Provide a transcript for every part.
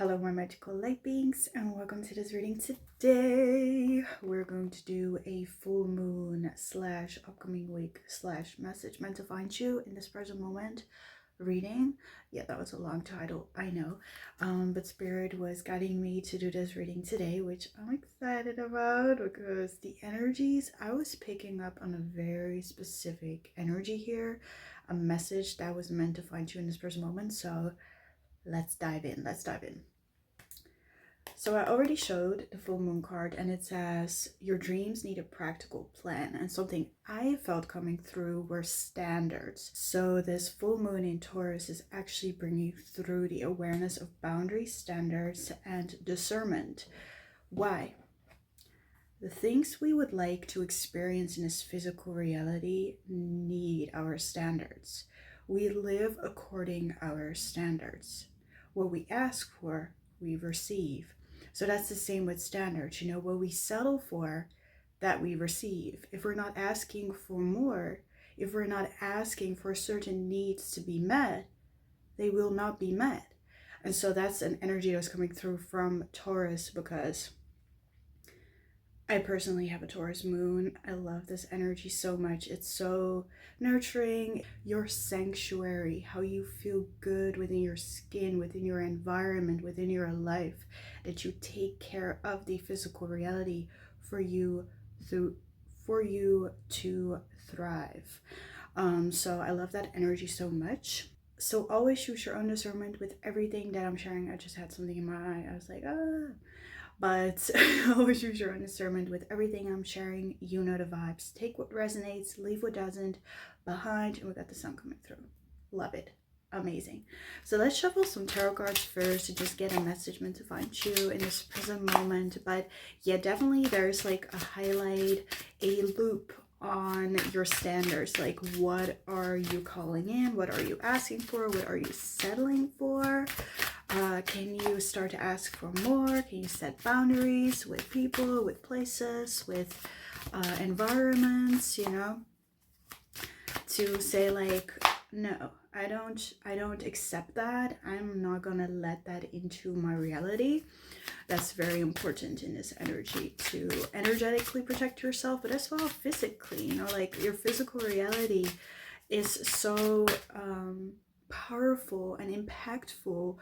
Hello, my magical light beings, and welcome to this reading. Today, we're going to do a full moon slash upcoming week slash message meant to find you in this present moment reading. Yeah, that was a long title, I know. But Spirit was guiding me to do this reading today, which I'm excited about because the energies, I was picking up on a very specific energy here, a message that was meant to find you in this present moment. So let's dive in. So I already showed the full moon card, and it says your dreams need a practical plan, and something I felt coming through were standards. So this full moon in Taurus is actually bringing through the awareness of boundaries, standards, and discernment. Why? The things we would like to experience in this physical reality need our standards. We live according our standards. What we ask for, we receive. So that's the same with standards. What we settle for, that we receive. If we're not asking for more, if we're not asking for certain needs to be met, they will not be met. And so that's an energy that's coming through from Taurus, because I personally have a Taurus moon. I love this energy so much. It's so nurturing. Your sanctuary, how you feel good within your skin, within your environment, within your life, that you take care of the physical reality for you to thrive. So I love that energy so much. So always use your own discernment with everything that I'm sharing. I just had something in my eye. I was like, but always use your own discernment with everything I'm sharing. You know the vibes. Take what resonates, leave what doesn't behind. And we got the sun coming through. Love it. Amazing. So let's shuffle some tarot cards first to just get a message meant to find you in this present moment. But yeah, definitely there's like a highlight, a loop on your standards. Like, what are you calling in? What are you asking for? What are you settling for? Can you start to ask for more? Can you set boundaries with people, with places, with environments, to say like, no, I don't accept that. I'm not gonna let that into my reality. That's very important in this energy, to energetically protect yourself, but as well physically, like your physical reality is so powerful and impactful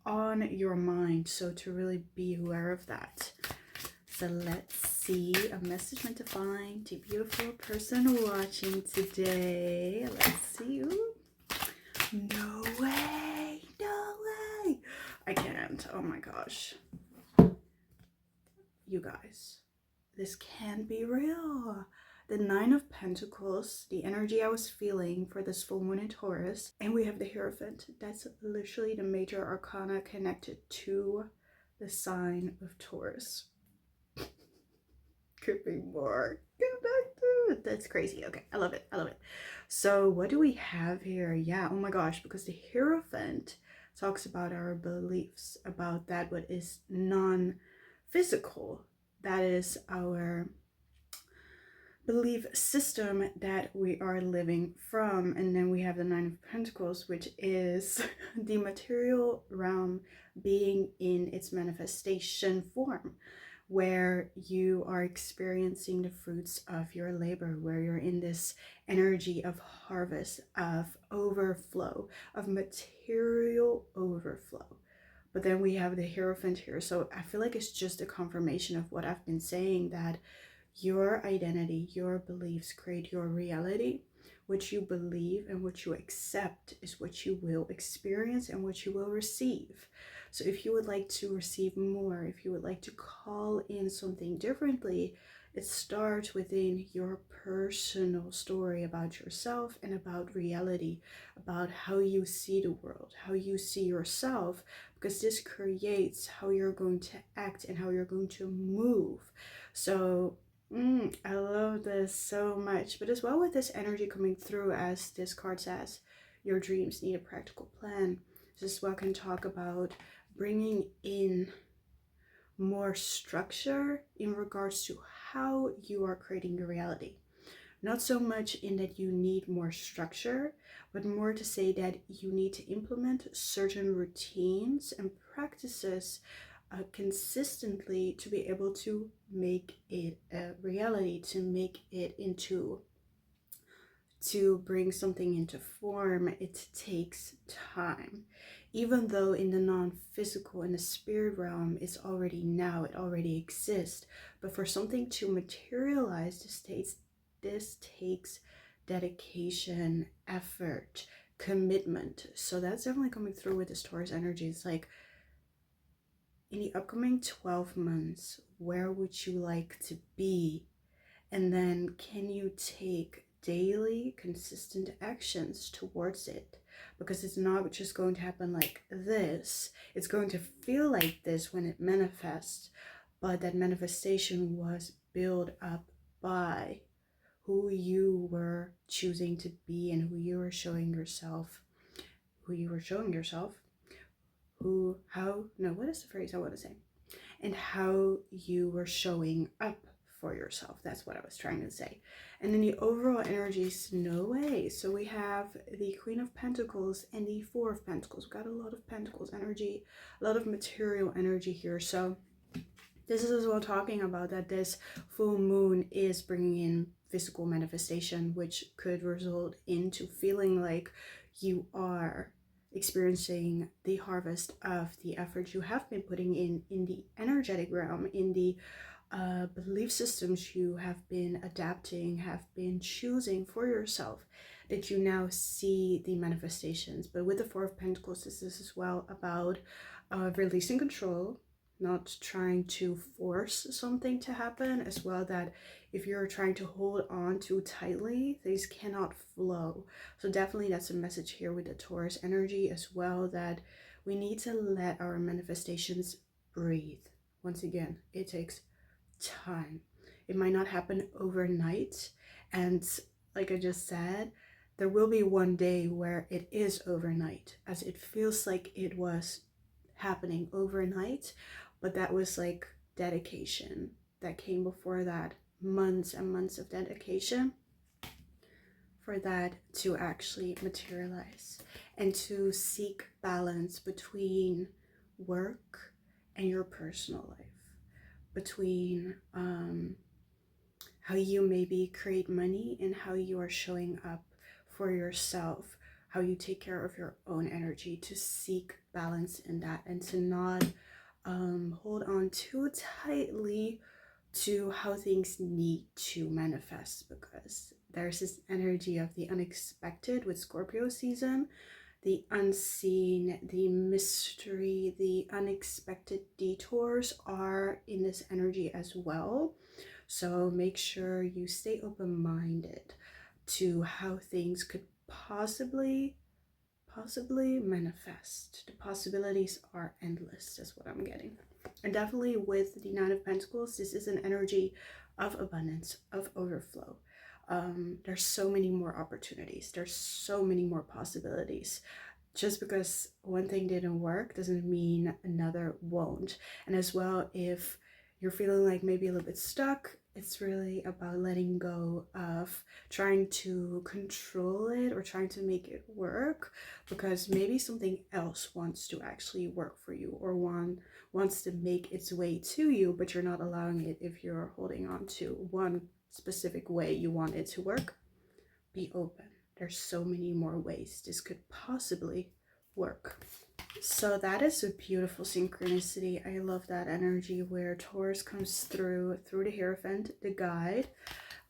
on your mind. So to really be aware of that. So let's see a message meant to find the beautiful person watching today. Let's see. Ooh. No way. No way. I can't. Oh my gosh. You guys, this can't be real. The Nine of Pentacles, the energy I was feeling for this full moon in Taurus. And we have the Hierophant. That's literally the major arcana connected to the sign of Taurus. Could be more connected. That's crazy. Okay, I love it. I love it. So what do we have here? Yeah, oh my gosh, because the Hierophant talks about our beliefs, about that what is non-physical. That is our belief system that we are living from. And then we have the Nine of Pentacles, which is the material realm being in its manifestation form, where you are experiencing the fruits of your labor, where you're in this energy of harvest, of overflow, of material overflow. But then we have the Hierophant here. So I feel like it's just a confirmation of what I've been saying, that your identity, your beliefs create your reality. What you believe and what you accept is what you will experience and what you will receive. So if you would like to receive more, if you would like to call in something differently, it starts within your personal story about yourself and about reality, about how you see the world, how you see yourself, because this creates how you're going to act and how you're going to move. So I love this so much. But as well, with this energy coming through, as this card says, your dreams need a practical plan. This as well can talk about bringing in more structure in regards to how you are creating your reality. Not so much in that you need more structure, but more to say that you need to implement certain routines and practices consistently to be able to make it a reality, to make it into, to bring something into form. It takes time. Even though in the non-physical, in the spirit realm, it's already now, it already exists. But for something to materialize, this takes dedication, effort, commitment. So that's definitely coming through with this Taurus energy. It's like, in the upcoming 12 months, where would you like to be? And then can you take daily consistent actions towards it? Because it's not just going to happen like this. It's going to feel like this when it manifests, but that manifestation was built up by who you were choosing to be and who you were showing yourself, what is the phrase I want to say? And how you were showing up for yourself. That's what I was trying to say. And then the overall energies, no way. So we have the Queen of Pentacles and the Four of Pentacles. We've got a lot of Pentacles energy, a lot of material energy here. So this is as well talking about that this full moon is bringing in physical manifestation, which could result into feeling like you are experiencing the harvest of the effort you have been putting in the energetic realm, in the belief systems you have been adapting, have been choosing for yourself, that you now see the manifestations. But with the Four of Pentacles, this is as well about releasing control, not trying to force something to happen, as well, that if you're trying to hold on too tightly, things cannot flow. So definitely that's a message here with the Taurus energy as well, that we need to let our manifestations breathe. Once again, it takes time. It might not happen overnight, and like I just said, there will be one day where it is overnight, as it feels like it was happening overnight, but that was like dedication that came before that, months and months of dedication for that to actually materialize, and to seek balance between work and your personal life, between how you maybe create money and how you are showing up for yourself, how you take care of your own energy, to seek balance in that, and to not hold on too tightly to how things need to manifest, because there's this energy of the unexpected with Scorpio season, the unseen, the mystery, the unexpected detours are in this energy as well. So make sure you stay open-minded to how things could possibly manifest. The possibilities are endless, is what I'm getting. And definitely with the Nine of Pentacles, this is an energy of abundance, of overflow. There's so many more opportunities. There's so many more possibilities. Just because one thing didn't work doesn't mean another won't. And as well, if you're feeling like maybe a little bit stuck, it's really about letting go of trying to control it or trying to make it work, because maybe something else wants to actually work for you, or wants to make its way to you, but you're not allowing it. If you're holding on to one specific way you want it to work, be open. There's so many more ways this could possibly work. So that is a beautiful synchronicity. I love that energy where Taurus comes through the Hierophant, the guide,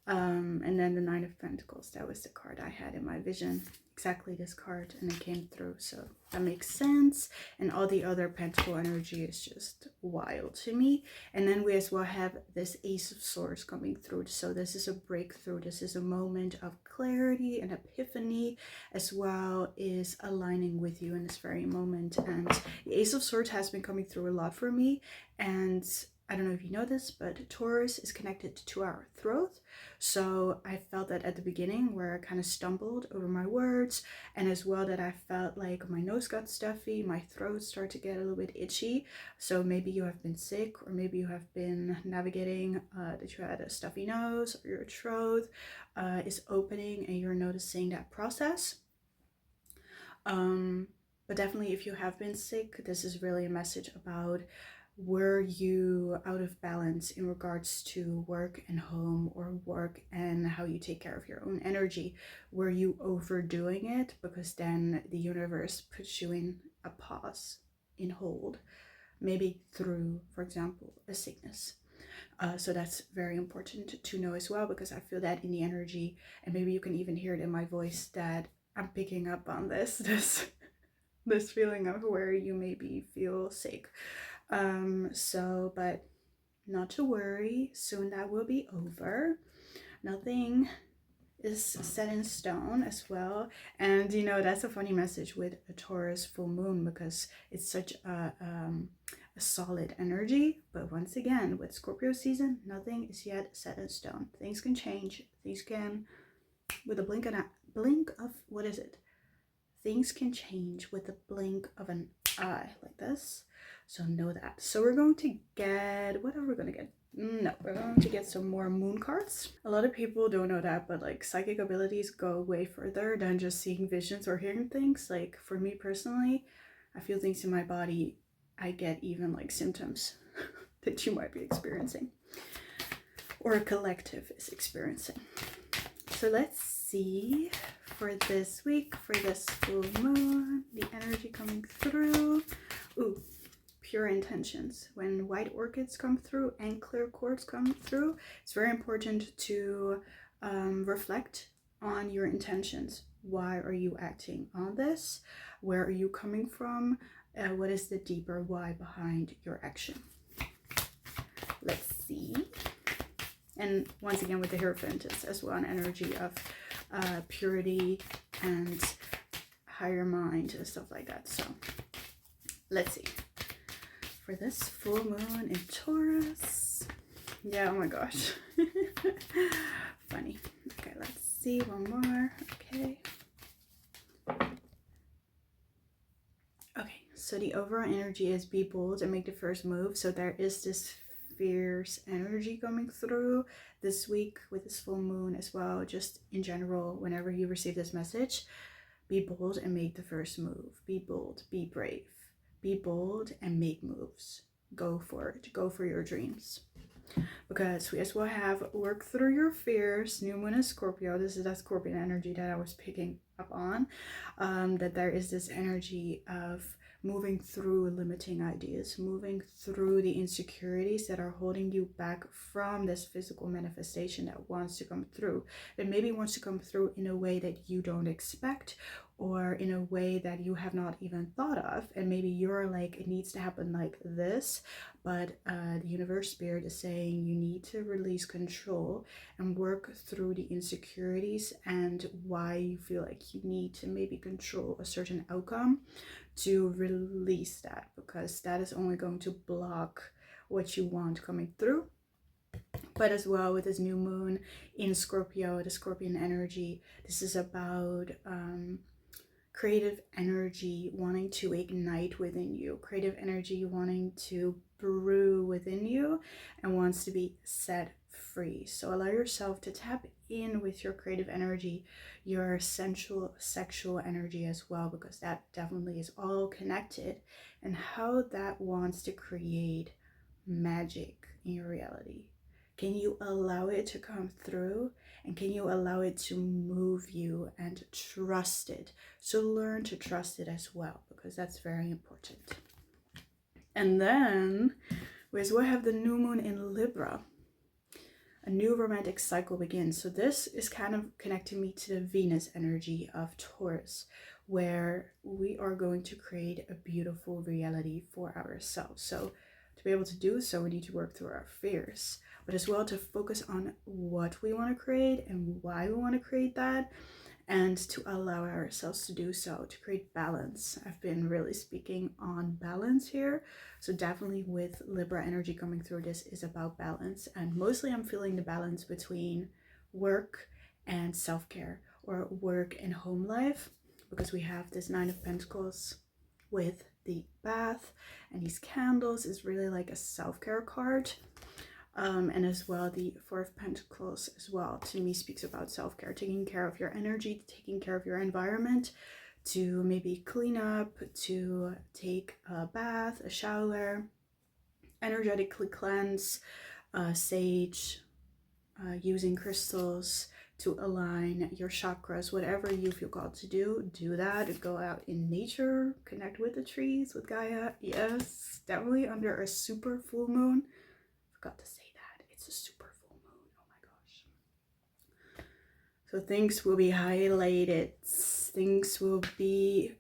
and then the Nine of Pentacles. That was the card I had in my vision. Exactly this card, and it came through, so that makes sense. And all the other Pentacle energy is just wild to me. And then we as well have this Ace of Swords coming through, so this is a breakthrough. This is a moment of clarity and epiphany, as well is aligning with you in this very moment. And the Ace of Swords has been coming through a lot for me, and I don't know if you know this, but Taurus is connected to our throat. So I felt that at the beginning where I kind of stumbled over my words, and as well that I felt like my nose got stuffy, my throat started to get a little bit itchy. So maybe you have been sick, or maybe you have been navigating that you had a stuffy nose, or your throat is opening and you're noticing that process. But definitely, if you have been sick, this is really a message about, were you out of balance in regards to work and home, or work and how you take care of your own energy? Were you overdoing it? Because then the universe puts you in a pause, in hold, maybe through, for example, a sickness. So that's very important to know as well, because I feel that in the energy, and maybe you can even hear it in my voice, that I'm picking up on this feeling of where you maybe feel sick. But not to worry, soon that will be over. Nothing is set in stone as well. And that's a funny message with a Taurus full moon, because it's such a solid energy. But once again, with Scorpio season, nothing is yet set in stone. Things can change. Things can, with a blink of, what is it? Things can change with the blink of an eye, like this. So know that. So we're going to get, what are we going to get? No, we're going to get some more moon cards. A lot of people don't know that, but like psychic abilities go way further than just seeing visions or hearing things. Like for me personally, I feel things in my body. I get even like symptoms that you might be experiencing, or a collective is experiencing. So let's see for this week, for this full moon, the energy coming through. Ooh, pure intentions. When white orchids come through and clear quartz come through, it's very important to reflect on your intentions. Why are you acting on this? Where are you coming from? What is the deeper why behind your action? Let's see. And once again, with the Hierophant, it's as well an energy of purity and higher mind and stuff like that. So let's see. For this full moon in Taurus. Yeah, oh my gosh. Funny. Okay, let's see one more. Okay. Okay, so the overall energy is be bold and make the first move. So there is this fierce energy coming through this week with this full moon as well. Just in general, whenever you receive this message, be bold and make the first move. Be bold, be brave, be bold and make moves. Go for it. Go for your dreams. Because we as well have work through your fears. New moon in Scorpio. This is that Scorpion energy that I was picking up on. That there is this energy of moving through limiting ideas, moving through the insecurities that are holding you back from this physical manifestation that wants to come through, that maybe wants to come through in a way that you don't expect, or in a way that you have not even thought of. And maybe you're like, it needs to happen like this, but the universe spirit is saying you need to release control and work through the insecurities and why you feel like you need to maybe control a certain outcome, to release that, because that is only going to block what you want coming through. But as well, with this new moon in Scorpio, the Scorpion energy, this is about creative energy wanting to ignite within you, creative energy wanting to brew within you and wants to be set free. So allow yourself to tap in with your creative energy, your sensual sexual energy as well, because that definitely is all connected, and how that wants to create magic in your reality. Can you allow it to come through, and can you allow it to move you and trust it? So learn to trust it as well, because that's very important. And then we as well have the new moon in Libra. A new romantic cycle begins. So this is kind of connecting me to the Venus energy of Taurus, where we are going to create a beautiful reality for ourselves. So to be able to do so, we need to work through our fears, but as well to focus on what we want to create and why we want to create that, and to allow ourselves to do so, to create balance. I've been really speaking on balance here. So definitely with Libra energy coming through, this is about balance. And mostly I'm feeling the balance between work and self-care, or work and home life, because we have this Nine of Pentacles with the bath, and these candles is really like a self-care card. And as well, the Four of Pentacles as well, to me, speaks about self-care, taking care of your energy, taking care of your environment, to maybe clean up, to take a bath, a shower, energetically cleanse, sage, using crystals to align your chakras. Whatever you feel called to do that. Go out in nature, connect with the trees, with Gaia. Yes, definitely under a super full moon. Forgot to say that it's a super full moon. Oh my gosh. So things will be highlighted, things will be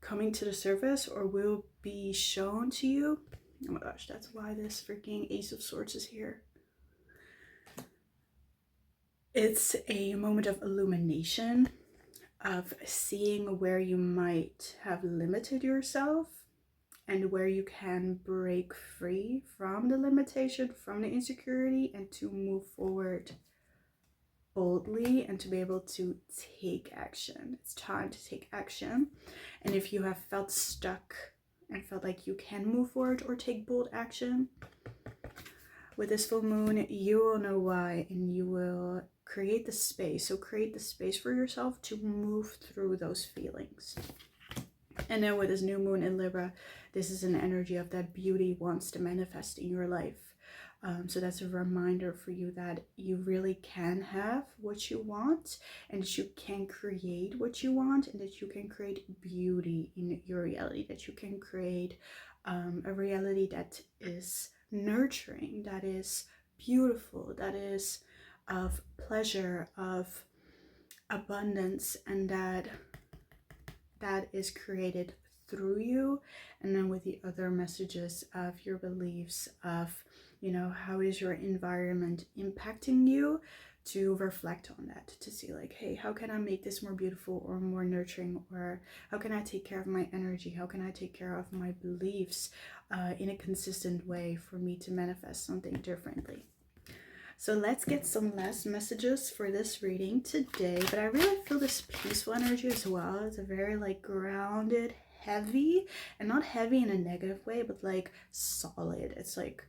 coming to the surface, or will be shown to you. Oh my gosh, that's why this freaking Ace of Swords is here. It's a moment of illumination, of seeing where you might have limited yourself and where you can break free from the limitation, from the insecurity, and to move forward boldly and to be able to take action. It's time to take action. And if you have felt stuck and felt like you can move forward or take bold action, with this full moon, you will know why, and you will create the space. So create the space for yourself to move through those feelings. And then with this new moon in Libra, this is an energy of that beauty wants to manifest in your life. So that's a reminder for you that you really can have what you want, and that you can create what you want, and that you can create beauty in your reality, that you can create a reality that is nurturing, that is beautiful, that is of pleasure, of abundance, and that is created through you. And then with the other messages of your beliefs, of, you know, how is your environment impacting you, to reflect on that, to see like, hey, how can I make this more beautiful or more nurturing, or how can I take care of my energy, how can I take care of my beliefs in a consistent way for me to manifest something differently. So let's get some last messages for this reading today. But I really feel this peaceful energy as well. It's a very like grounded, heavy, and not heavy in a negative way, but like solid. It's like,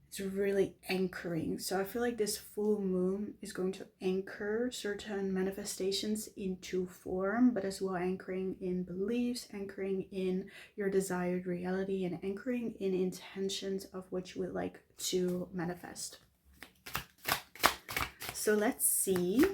it's really anchoring. So I feel like this full moon is going to anchor certain manifestations into form, but as well anchoring in beliefs, anchoring in your desired reality, and anchoring in intentions of what you would like to manifest. So let's see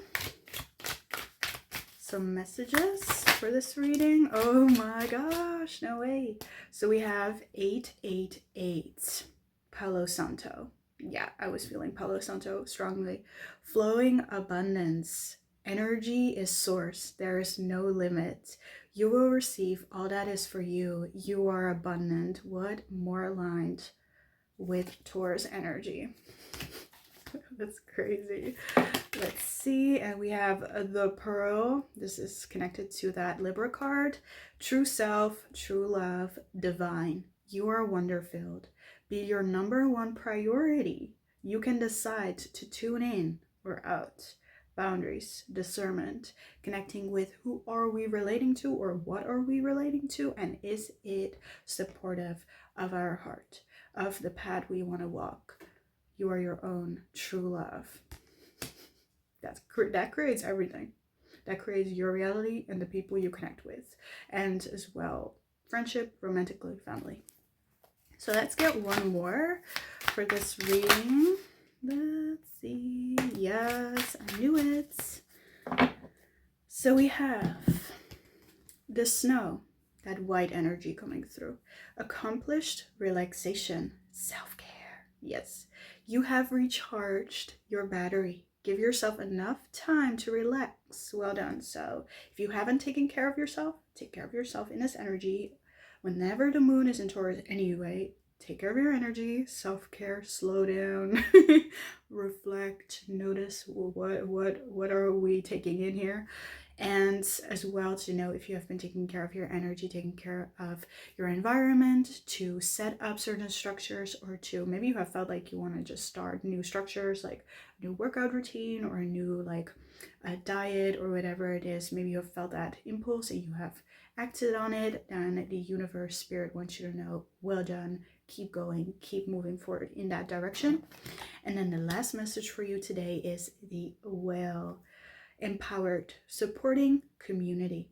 some messages for this reading. Oh my gosh, no way. So we have 888, Palo Santo. Yeah, I was feeling Palo Santo strongly. Flowing abundance. Energy is source. There is no limit. You will receive all that is for you. You are abundant. What more aligned with Taurus energy? That's crazy. Let's see. And we have the Pearl. This is connected to that Libra card. True self, true love, divine. You are wonder-filled. Be your #1 priority. You can decide to tune in or out. Boundaries, discernment, connecting with who are we relating to, or what are we relating to, and is it supportive of our heart, of the path we want to walk. You are your own true love. That creates everything. That creates your reality and the people you connect with. And as well, friendship, romantically, family. So let's get one more for this reading. Let's see. Yes, I knew it. So we have the snow, that white energy coming through. Accomplished relaxation, self-care. Yes, you have recharged your battery. Give yourself enough time to relax. Well done. So if you haven't taken care of yourself, take care of yourself in this energy. Whenever the moon is in Taurus anyway, take care of your energy, self-care, slow down, reflect, notice what are we taking in here, and as well to know if you have been taking care of your energy, taking care of your environment, to set up certain structures, or to maybe you have felt like you want to just start new structures, like a new workout routine or a new like a diet or whatever it is. Maybe you have felt that impulse and you have acted on it, and the universe, spirit wants you to know, well done, keep going, keep moving forward in that direction. And then the last message for you today is the well empowered, supporting community.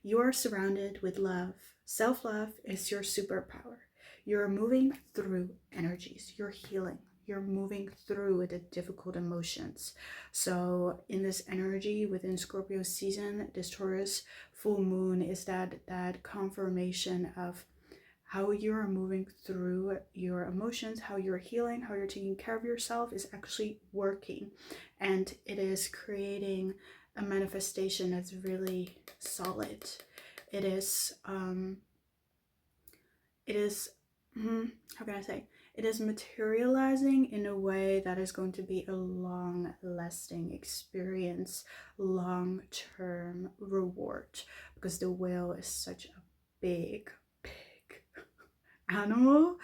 You are surrounded with love. Self-love is your superpower. You're moving through energies. You're healing. You're moving through the difficult emotions. So in this energy within Scorpio season, this Taurus full moon is that confirmation of how you're moving through your emotions, how you're healing, how you're taking care of yourself is actually working. And it is creating a manifestation that's really solid. It is, how can I say? It is materializing in a way that is going to be a long lasting experience, long term reward, because the whale is such a big animal.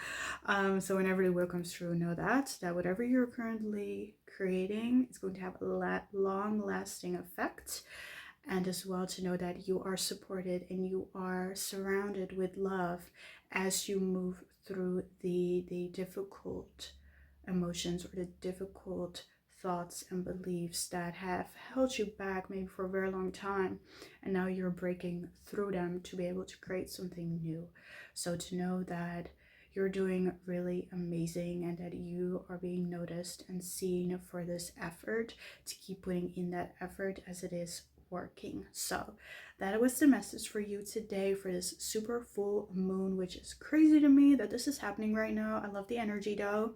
So whenever the wheel comes through, know that whatever you're currently creating is going to have a long lasting effect. And as well to know that you are supported and you are surrounded with love as you move through the difficult emotions or the difficult thoughts and beliefs that have held you back maybe for a very long time, and now you're breaking through them to be able to create something new. So to know that you're doing really amazing and that you are being noticed and seen for this effort, to keep putting in that effort as it is working. So that was the message for you today for this super full moon, which is crazy to me that this is happening right now. I love the energy though.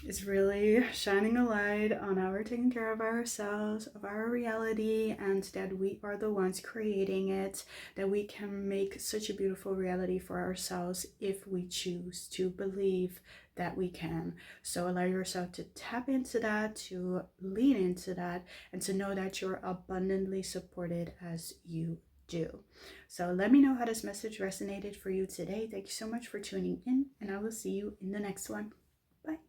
It's really shining a light on our taking care of ourselves, of our reality, and that we are the ones creating it, that we can make such a beautiful reality for ourselves if we choose to believe that we can. So allow yourself to tap into that, to lean into that, and to know that you're abundantly supported as you do. So let me know how this message resonated for you today. Thank you so much for tuning in, and I will see you in the next one. Bye.